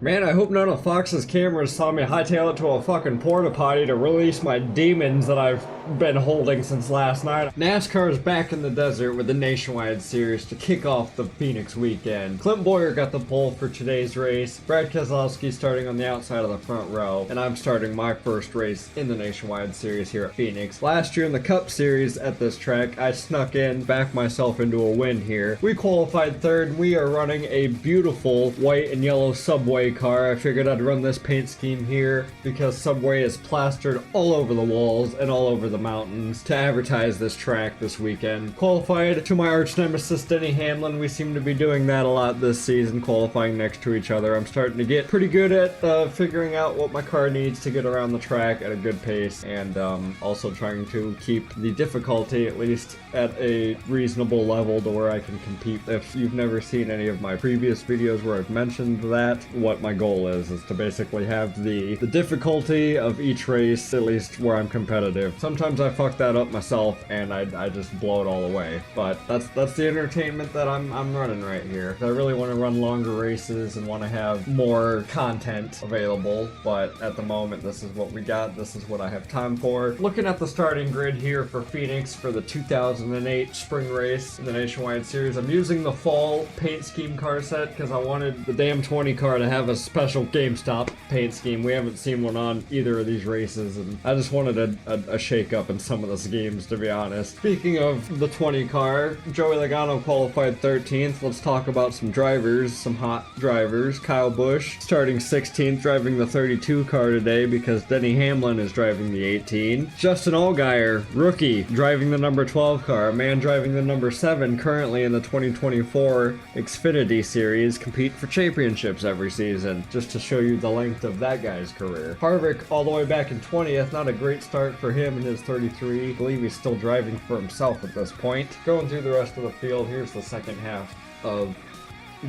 Man, I hope none of Fox's cameras saw me hightail it to a fucking porta potty to release my demons that I've been holding since last night. NASCAR is back in the desert with the Nationwide Series to kick off the Phoenix weekend. Clint Boyer got the pole for today's race, Brad Keselowski starting on the outside of the front row, and I'm starting my first race in the Nationwide Series here at Phoenix. Last year in the Cup Series at this track, I snuck in, backed myself into a win here. We qualified third, and we are running a beautiful white and yellow Subway car. I figured I'd run this paint scheme here because Subway is plastered all over the walls and all over the mountains to advertise this track this weekend. Qualified to my arch nemesis Denny Hamlin. We seem to be doing that a lot this season, qualifying next to each other. I'm starting to get pretty good at figuring out what my car needs to get around the track at a good pace, and also trying to keep the difficulty at least at a reasonable level to where I can compete. If you've never seen any of my previous videos where I've mentioned that, what my goal is to basically have the difficulty of each race at least where I'm competitive. Sometimes I fuck that up myself and I just blow it all away, but that's the entertainment that I'm running right here. I really want to run longer races and want to have more content available, but at the moment this is what we got. This is what I have time for. Looking at the starting grid here for Phoenix for the 2008 spring race in the Nationwide Series, I'm using the fall paint scheme car set because I wanted the damn 20 car to have a special GameStop paint scheme. We haven't seen one on either of these races, and I just wanted a shake up in some of the schemes, to be honest. Speaking of the 20 car, Joey Logano qualified 13th. Let's talk about some drivers, some hot drivers. Kyle Busch starting 16th, driving the 32 car today because Denny Hamlin is driving the 18. Justin Allgaier, rookie, driving the number 12 car. A man driving the number 7 currently in the 2024 Xfinity Series, compete for championships every season, just to show you the length of that guy's career. Harvick all the way back in 20th, not a great start for him in his 33. I believe he's still driving for himself at this point. Going through the rest of the field, here's the second half of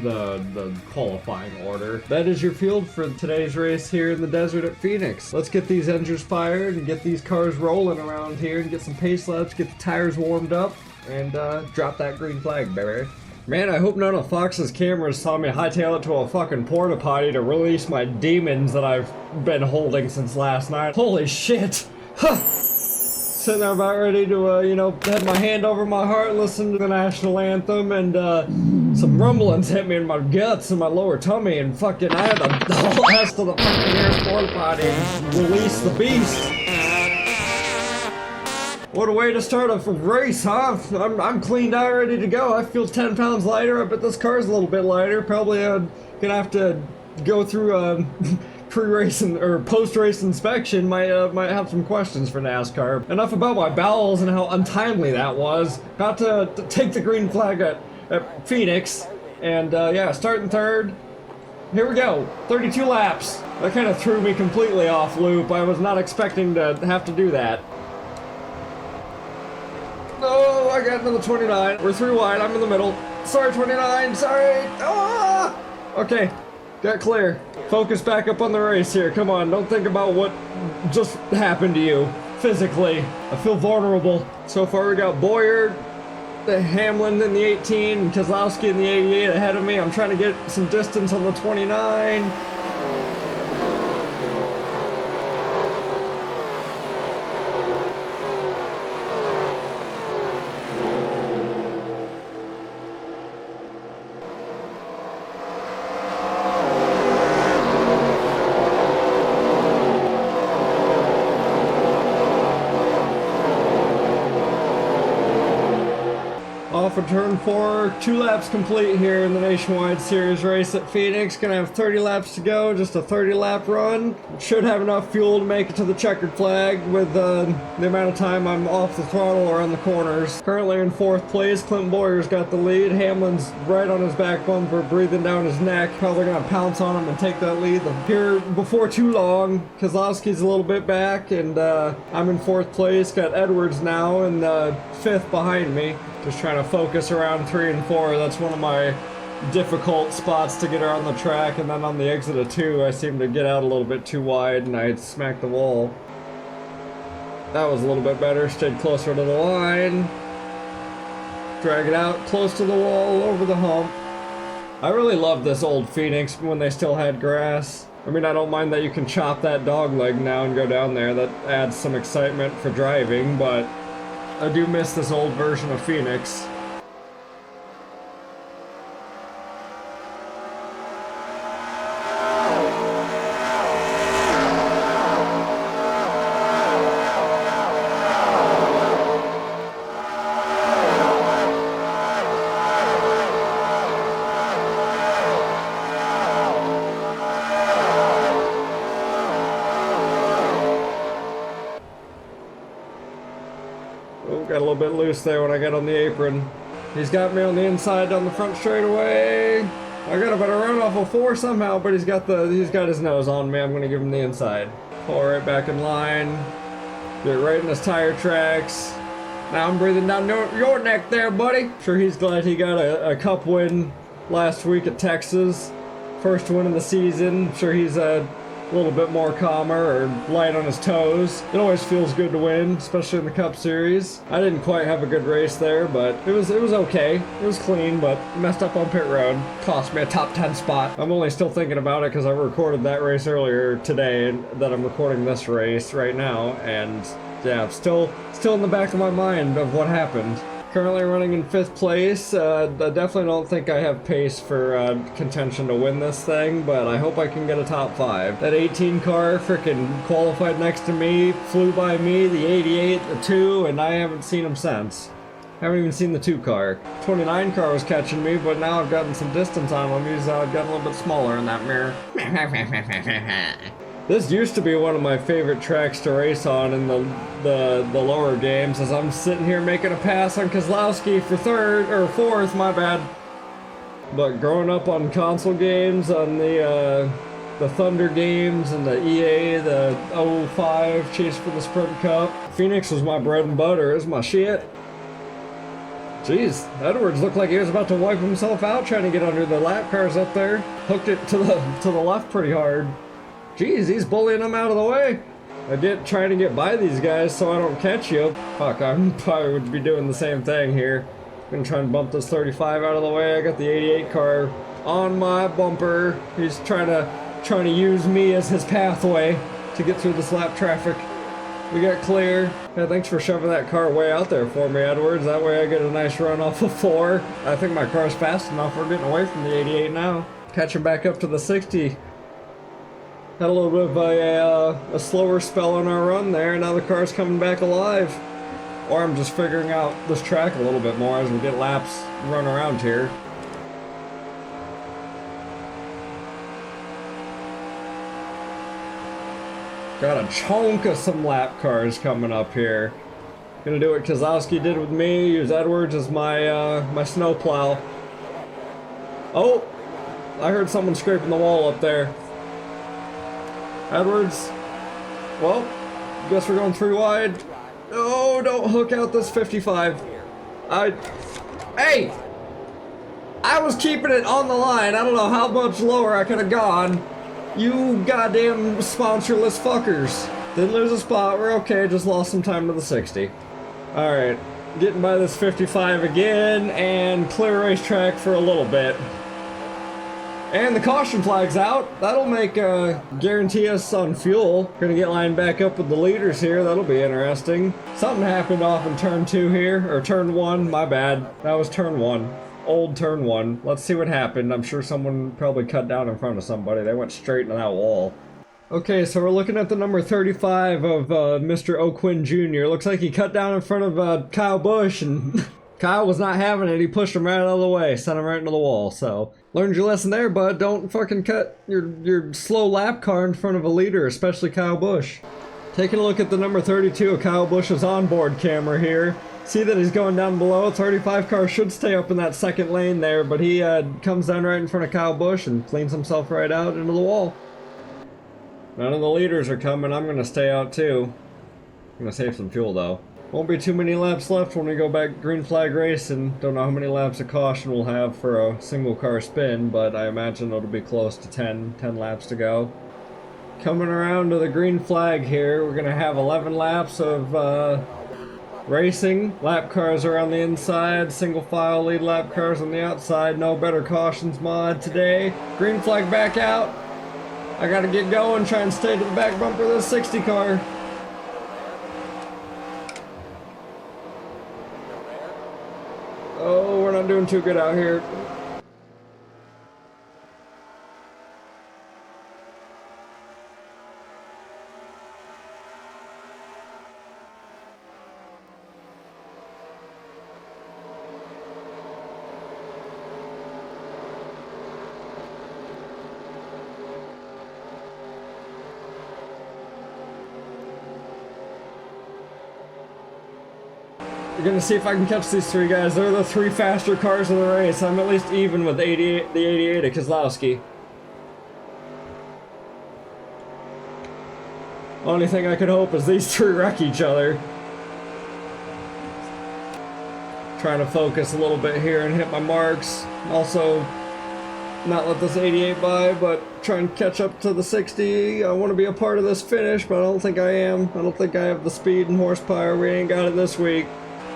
the qualifying order. That is your field for today's race here in the desert at Phoenix. Let's get these engines fired and get these cars rolling around here and get some pace laps, get the tires warmed up, and drop that green flag, baby. Man, I hope none of Fox's cameras saw me hightail it to a fucking porta potty to release my demons that I've been holding since last night. Holy shit! Huh! Sitting there about ready to, have my hand over my heart, listen to the National Anthem, and some rumblings hit me in my guts and my lower tummy, and fucking I had to haul ass to the fucking nearest porta potty and release the beast. What a way to start a race, huh? I'm cleaned out, ready to go. I feel 10 pounds lighter. I bet this car's a little bit lighter. Probably gonna have to go through pre-race or post-race inspection. Might have some questions for NASCAR. Enough about my bowels and how untimely that was. Got to take the green flag at Phoenix, and yeah, starting third. Here we go, 32 laps. That kind of threw me completely off loop. I was not expecting to have to do that. No, I got another 29. We're 3 wide, I'm in the middle. Sorry, 29, sorry. Ah! Okay, got clear. Focus back up on the race here, come on. Don't think about what just happened to you physically. I feel vulnerable. So far we got Boyer, the Hamlin in the 18, and Keselowski in the 88 ahead of me. I'm trying to get some distance on the 29. Off of turn 4, 2 laps complete here in the Nationwide Series race at Phoenix. Gonna have 30 laps to go, just a 30 lap run. Should have enough fuel to make it to the checkered flag with the amount of time I'm off the throttle or on the corners. Currently in 4th place, Clint Boyer's got the lead. Hamlin's right on his back bumper, breathing down his neck. Probably gonna pounce on him and take that lead here before too long. Keselowski's a little bit back, and I'm in 4th place. Got Edwards now in 5th behind me. Just trying to focus around 3 and 4. That's one of my difficult spots to get around the track, and then on the exit of 2, I seem to get out a little bit too wide and I smacked the wall. That was a little bit better, stayed closer to the line. Drag it out, close to the wall, over the hump. I really love this old Phoenix when they still had grass. I mean, I don't mind that you can chop that dog leg now and go down there. That adds some excitement for driving, but I do miss this old version of Phoenix. Got a little bit loose there when I got on the apron. He's got me on the inside down the front straightaway. I got a better run off of 4 somehow, but he's got his nose on me. I'm gonna give him the inside. Pull right back in line. Get right in his tire tracks. Now I'm breathing down your neck there, buddy. Sure, he's glad he got a cup win last week at Texas. First win of the season. Sure, he's a little bit more calmer or light on his toes. It always feels good to win, especially in the Cup Series. I didn't quite have a good race there, but it was okay. It was clean, but messed up on pit road. Cost me a top 10 spot. I'm only still thinking about it because I recorded that race earlier today, and that I'm recording this race right now, and yeah, still in the back of my mind of what happened. Currently running in 5th place. I definitely don't think I have pace for contention to win this thing, but I hope I can get a top 5. That 18 car frickin' qualified next to me, flew by me, the 88, the 2, and I haven't seen him since. Haven't even seen the 2 car. 29 car was catching me, but now I've gotten some distance on him. He's gotten a little bit smaller in that mirror. This used to be one of my favorite tracks to race on in the lower games, as I'm sitting here making a pass on Kozlowski for 3rd, or 4th, my bad. But growing up on console games, on the Thunder games and the EA, the 05 Chase for the Sprint Cup, Phoenix was my bread and butter. It was my shit. Jeez, Edwards looked like he was about to wipe himself out trying to get under the lap cars up there. Hooked it to the left pretty hard. Jeez, he's bullying them out of the way. I get trying to get by these guys so I don't catch you. Fuck, I probably would be doing the same thing here. Gonna try and bump this 35 out of the way. I got the 88 car on my bumper. He's trying to use me as his pathway to get through this lap traffic. We got clear. Yeah, thanks for shoving that car way out there for me, Edwards. That way I get a nice run off of 4. I think my car's fast enough. We're getting away from the 88 now. Catching back up to the 60. Had a little bit of a slower spell on our run there. Now the car's coming back alive. Or I'm just figuring out this track a little bit more as we get laps run around here. Got a chunk of some lap cars coming up here. Gonna do what Kozlowski did with me. Use Edwards as my my snowplow. Oh, I heard someone scraping the wall up there. Edwards, well, guess we're going 3 wide. Oh, don't hook out this 55. Hey! I was keeping it on the line. I don't know how much lower I could have gone. You goddamn sponsorless fuckers. Didn't lose a spot, we're okay, just lost some time to the 60. Alright, getting by this 55 again, and clear racetrack for a little bit. And the caution flag's out. That'll make guarantee us on fuel. Gonna get lined back up with the leaders here. That'll be interesting. Something happened off in turn 2 here, or turn 1. My bad. That was turn 1. Old turn 1. Let's see what happened. I'm sure someone probably cut down in front of somebody. They went straight into that wall. Okay, so we're looking at the number 35 of Mr. O'Quinn Jr. Looks like he cut down in front of Kyle Busch, and Kyle was not having it. He pushed him right out of the way, sent him right into the wall. So, learned your lesson there, bud. Don't fucking cut your slow lap car in front of a leader, especially Kyle Busch. Taking a look at the number 32 of Kyle Busch's onboard camera here. See that he's going down below. 35 car should stay up in that second lane there, but he comes down right in front of Kyle Busch and cleans himself right out into the wall. None of the leaders are coming. I'm going to stay out too. I'm going to save some fuel though. Won't be too many laps left when we go back green flag racing. Don't know how many laps of caution we'll have for a single car spin, but I imagine it'll be close to 10 laps to go. Coming around to the green flag here, we're going to have 11 laps of Racing, lap cars are on the inside, single file lead lap cars on the outside, no better cautions mod today. Green flag back out. I gotta get going, try and stay to the back bumper of this 60 car. Oh, we're not doing too good out here. We're gonna see if I can catch these three guys. They're the three faster cars in the race. I'm at least even with the 88 of Kozlowski. Only thing I could hope is these three wreck each other. Trying to focus a little bit here and hit my marks. Also, not let this 88 by, but try and catch up to the 60. I want to be a part of this finish, but I don't think I am. I don't think I have the speed and horsepower. We ain't got it this week.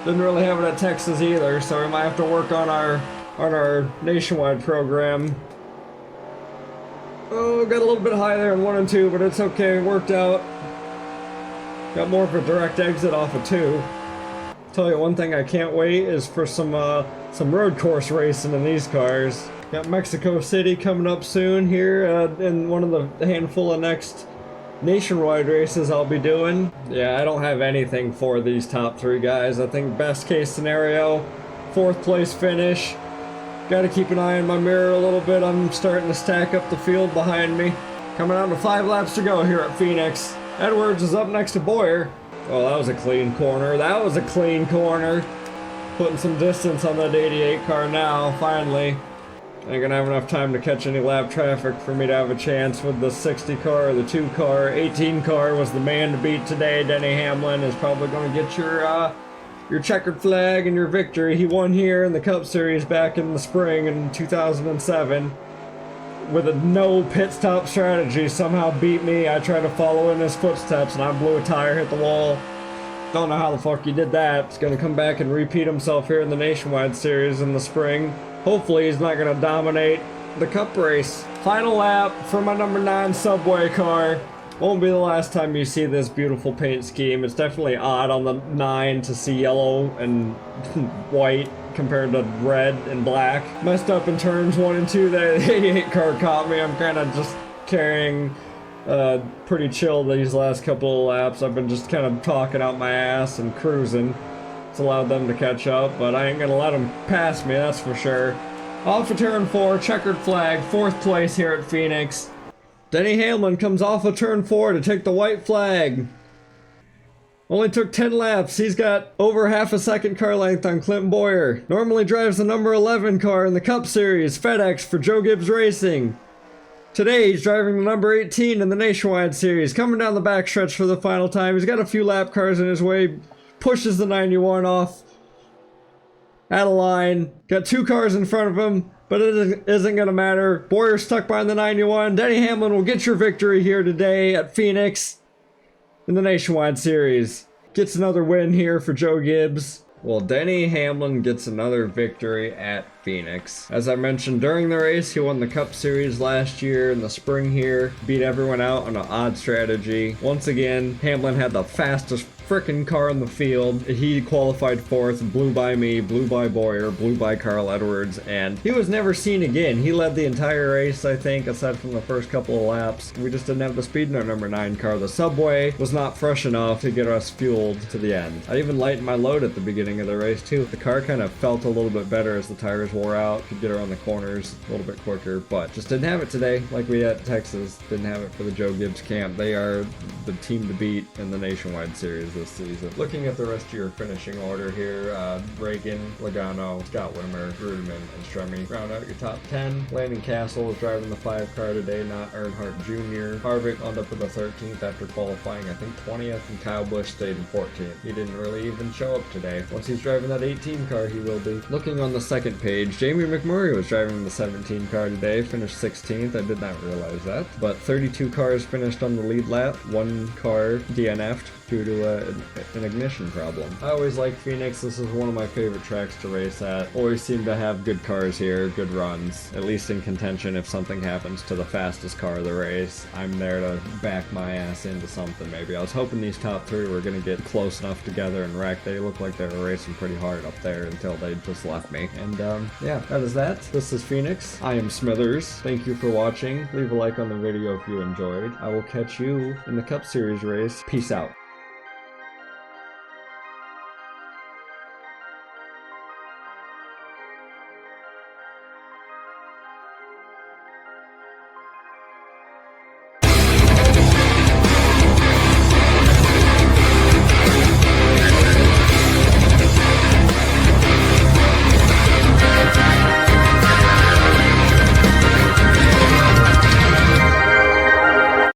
Didn't really have it at Texas either, so we might have to work on our nationwide program. Oh, got a little bit high there in 1 and 2, but it's okay, worked out. Got more of a direct exit off of 2. Tell you one thing I can't wait is for some road course racing in these cars. Got Mexico City coming up soon here in one of the handful of next nationwide races I'll be doing. Yeah, I don't have anything for these top three guys. I think best case scenario, 4th place finish. Gotta keep an eye on my mirror a little bit. I'm starting to stack up the field behind me. Coming down to 5 laps to go here at Phoenix. Edwards is up next to Boyer. Oh, that was a clean corner. That was a clean corner. Putting some distance on that 88 car now, finally. Ain't gonna have enough time to catch any lap traffic for me to have a chance with the 60 car or the 2 car. 18 car was the man to beat today. Denny Hamlin is probably gonna get your checkered flag and your victory. He won here in the Cup Series back in the spring in 2007 with a no pit stop strategy. Somehow beat me. I tried to follow in his footsteps and I blew a tire, hit the wall. Don't know how the fuck he did that. He's gonna come back and repeat himself here in the Nationwide Series in the spring. Hopefully he's not gonna dominate the Cup race. Final lap for my number 9 Subway car. Won't be the last time you see this beautiful paint scheme. It's definitely odd on the 9 to see yellow and white compared to red and black. Messed up in turns 1 and 2. The 88 car caught me. I'm kind of just carrying pretty chill these last couple of laps. I've been just kind of talking out my ass and cruising. It's allowed them to catch up, but I ain't gonna let them pass me, that's for sure. Off of turn 4, checkered flag, 4th place here at Phoenix. Denny Hamlin comes off of turn 4 to take the white flag. Only took 10 laps. He's got over half a second car length on Clinton Boyer. Normally drives the number 11 car in the Cup Series, FedEx for Joe Gibbs Racing. Today he's driving the number 18 in the Nationwide Series, coming down the backstretch for the final time. He's got a few lap cars in his way, pushes the 91 off at a line. Got 2 cars in front of him, but it isn't going to matter. Boyer stuck behind the 91. Denny Hamlin will get your victory here today at Phoenix in the Nationwide Series. Gets another win here for Joe Gibbs. Well, Denny Hamlin gets another victory at Phoenix. As I mentioned during the race, he won the Cup Series last year in the spring here. Beat everyone out on an odd strategy. Once again, Hamlin had the fastest frickin' car in the field. He qualified 4th, blew by me, blew by Boyer, blew by Carl Edwards, and he was never seen again. He led the entire race, I think, aside from the first couple of laps. We just didn't have the speed in our number 9 car. The Subway was not fresh enough to get us fueled to the end. I even lightened my load at the beginning of the race too. The car kind of felt a little bit better as the tires wore out, could get around the corners a little bit quicker, but just didn't have it today like we had at Texas. Didn't have it for the Joe Gibbs camp. They are the team to beat in the Nationwide Series this season. Looking at the rest of your finishing order here, Reagan, Logano, Scott Wimmer, Rudeman, and Stremme round out your top 10. Landon Castle is driving the 5 car today, not Earnhardt Jr. Harvick wound up with the 13th after qualifying, I think 20th, and Kyle Busch stayed in 14th. He didn't really even show up today. Once he's driving that 18 car, he will be. Looking on the second page, Jamie McMurray was driving the 17 car today, finished 16th. I did not realize that. But 32 cars finished on the lead lap, 1 car DNF'd. due to an ignition problem. I always like Phoenix. This is one of my favorite tracks to race at. Always seem to have good cars here, good runs, at least in contention. If something happens to the fastest car of the race, I'm there to back my ass into something maybe. I was hoping these top three were going to get close enough together and wreck. They looked like they were racing pretty hard up there until they just left me. And yeah, that is that. This is Phoenix. I am Smithers. Thank you for watching. Leave a like on the video if you enjoyed. I will catch you in the Cup Series race. Peace out.